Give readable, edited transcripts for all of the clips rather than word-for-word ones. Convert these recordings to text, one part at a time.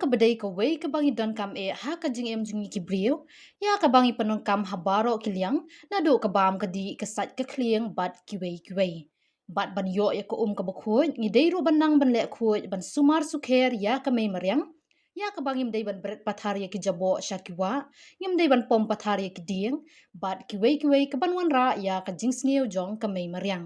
kabadai ka way kabangi don kam ha kajing em jungi ki brio ya kabangi panong kam habaro kilyang na do kabam kadi kasat ka kliang bat ki way bat ban yo ya ko ka bakhoy ngi dei ro banang ban le khoy ban sumar sukher ya ka may maryang ya kabangi mdei ban bret pathar ya ki jabo shakiwa ngim dei ban pom pathar ya ki ding bat ki way ka banwan ra ya ka jing sneu jong ka may maryang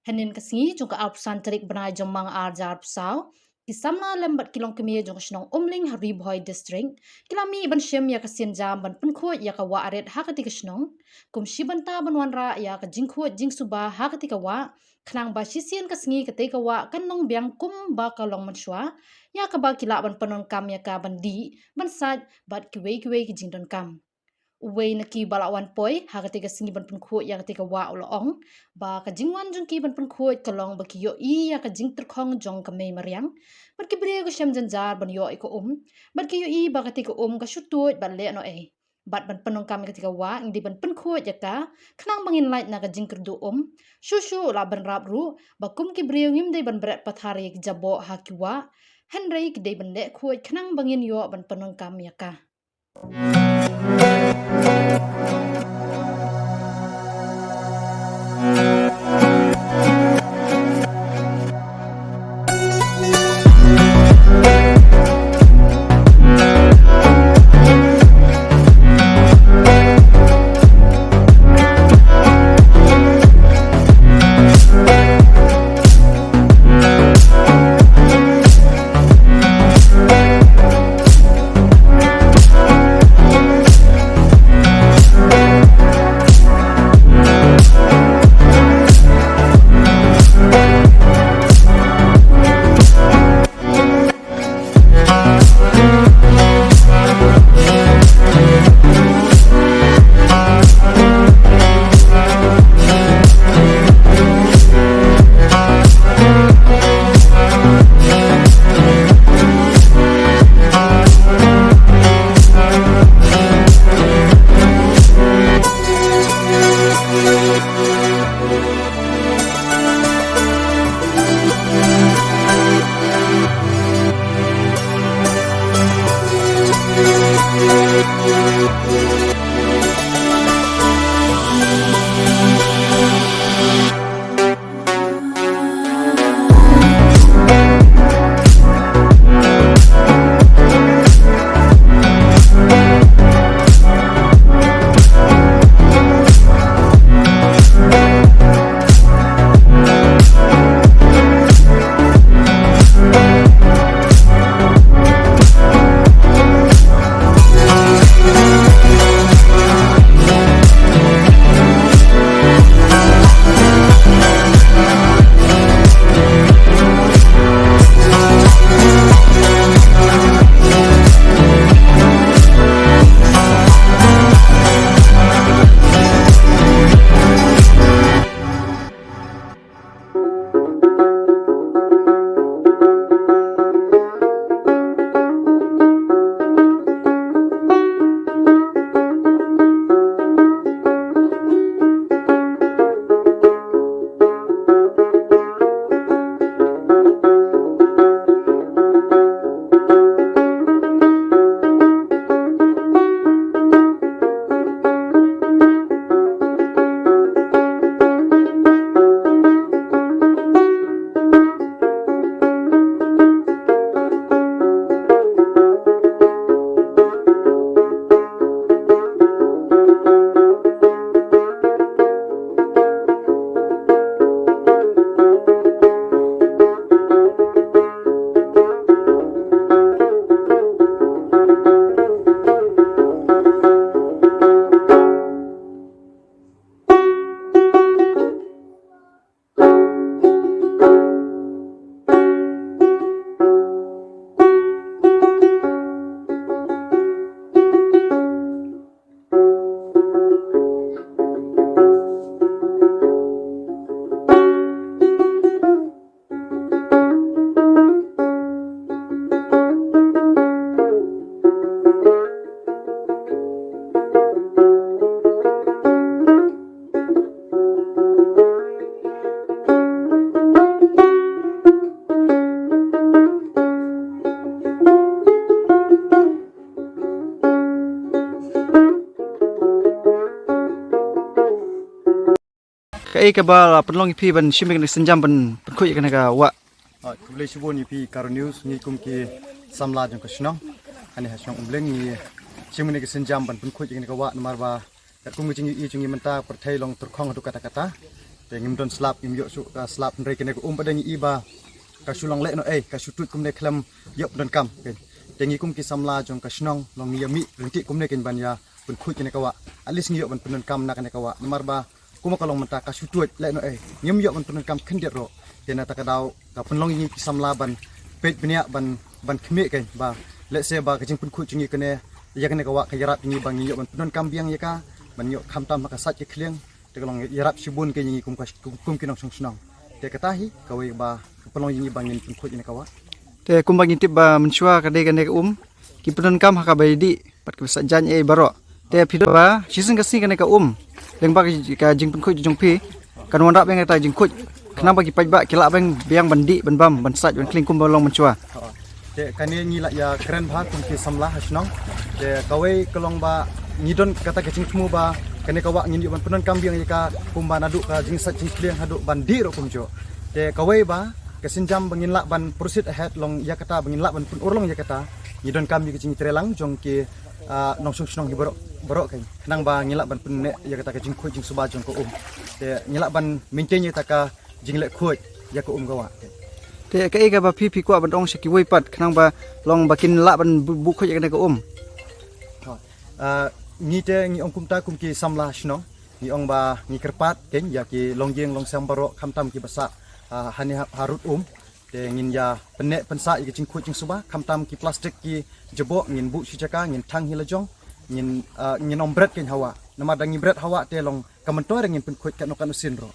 hanin kasngi jong ka apsan tarik banai jong mang arjar psaw Kisamna lambat kilong kemiya jong snong umling hari boy district kilami ban shem ya kasin jam ban punko ya ka wa aret hakati ka snong kum shibanta ban wanra ya ka jingkho jingsuba hakati ka wa khnang ba sisian ka sngi ka te ka wa kanong biang kum ba ka long manswa ya ka ba kila ban panon kam ya ka ban di ban saj bat kiwe ki jingdon kam Uway na ki balawan poy hakati ka singi ban punko ya ka te ka wa uloong ba ka jingwan jong ki ban punko kalong ba ki yo I ya ka jing terkhong jong ka may maryang bat ki bre ko syam janjar ban yo ko bat ki yo I ba ka te ka ka shutut ban le no bat ban panong kam ka te ka wa indi ban punko ya ka khnang bangin light na ka jing kerdu shushu la ban rap ru ba kum ki bre ngim dei ban bret pathari ki jabo ha ki wa henrei ki dei ban le khoi khnang bangin yo ban panong kam ya ka Kai ka ba penlong ipi ban shimik ni senjam ban kuy ka naga wa. Kublai shibon ipi Karo News ni kum ki samla jong kasnong ani hasong umbleng ni shimik ni senjam ban pun kuy ka naga wa namar ba kat kum jingi i jingi menta perthai long turkhong adu kata-kata te ngim don slap im yo su ka slap ndrei ka naga padang i ba ka sulong le no ka sutut kum ne klam yo don kam te ngi kum ki samla jong kasnong long ni yami rinti kum ne ken ban ya pun kuy ka naga wa alis ngi yo ban pun kam na ka naga wa namar ba kuma kalong menta ka sutut le no nyem yo ban pun kam khendet ro kena takadau ka penlong ini samla ban pet benia ban khme kai ba let's say ba kajing pun khu chingi kene ya kene ka wa ka yarap ni bang yo ban punon kambiang ya ka ban yo kham tam ka sat ke khleng te kalong yarap sibun ke ni kum kinong song snong te katahi ka we ba penlong ini bang ni pun khu ni ka wa Te kumbang intip ba menshua ka de ka ki punon kam ha ka baidi pat ka sajan baro. Te phido ba sisen ka si ka leng ba ka jing pun khu jong pi kan wan rap yang ta jing khu kenapa ki pajba kila bang biang bandi ban bam ban sat ban kling kum balong menshua. Te kane ni la ya keren ba kum ki samla hasnong te kawe kalong ba ngidon kata kecing temu ba kane kawa ngin ban punon kambiang ya ka kumba nadu ka jing sat jing kleng hadu bandi ro kumjo te kawe ba kesinjam bangin lak ban proceed ahead long ya kata bangin lak ban pun urlong ya kata ngidon kambi kecing trelang jong ki nongsung snong hi borok kai nang ba ngilak ban pun ne ya kata kecing khoi jing suba jong ko te ngilak ban maintain ya taka jing lek khoi ya ko gawa Te ka ega ba pipi ko ban ong shaki wei pat kenang ba long bakin la ban bu khoi ka ka ni te ngi ong kum ta kum ki samla snong ni ong ba ni kerpat ken ya ki long jeng long sam borok kham tam ki basa hani harut te ngin ya penek pensa i kecing khoi jing suba kham tam ki plastik ki jebok ngin bu sijaka ngin thang hilajong ngin ombret ken hawa nama dangi bret hawa te long kamentor ngin pun khoi kan usin ro